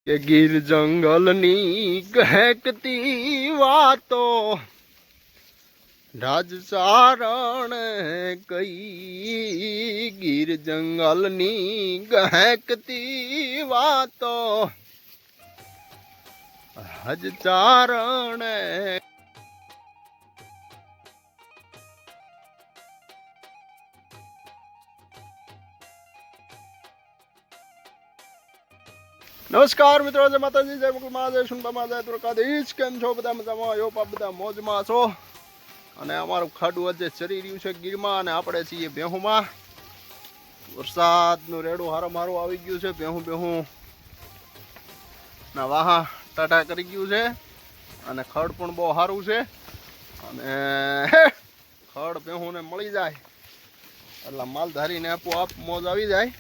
કે ગીર જંગલની કહેકતી વાતો રાજ ચારણ કઈ ગીર જંગલની કહેકતી વાતો રાજ ચારણ नमस्कार मित्रों, जय माता जी, जय मुकुलमा, जय सुनबामा, जय द्वारकाधीश। केम छो बधा मजामां? यो पाप बधा मोजमां छो। અને અમારું ખાડું આજે ચરી રહ્યું છે ગીરમાં અને આપણે છીએ બેહુમાં. વરસાદનું રેડું હારો મારું આવી ગયું છે. બેહું ના વાહા ટાટા કરી ગયું છે અને ખડ પણ બહુ સારું છે. અને ખડ બેહુંને મળી જાય એટલે માલધારીને આપોઆપ મોજ આવી જાય.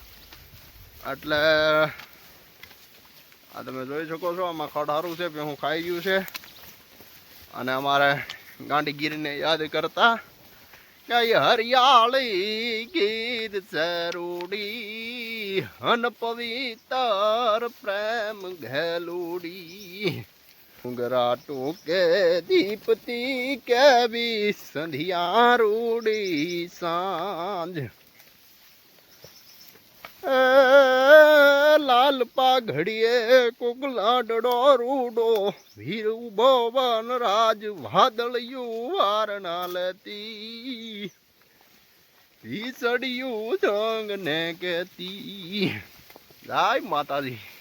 એટલે આ તમે જોઈ શકો છો, આમાં ખડ સારું છે, હું ખાઈ ગયું છે. અને અમારે ગાંડીગીરીને યાદ કરતા કે હરિયાળી ગીર ચરૂડી હન પવિત્ર પ્રેમ ઘેલુડી ડુંગરા ટૂકે દીપતી કેવી સંધિયા રૂડી સાંજ લાલ પાઘડીએ કુગલાડડો રૂડો વીર ઉભો વનરાજ વાદળિયું વારણા લેતી વીસળિયું જંગ ને કેતી. જય માતાજી.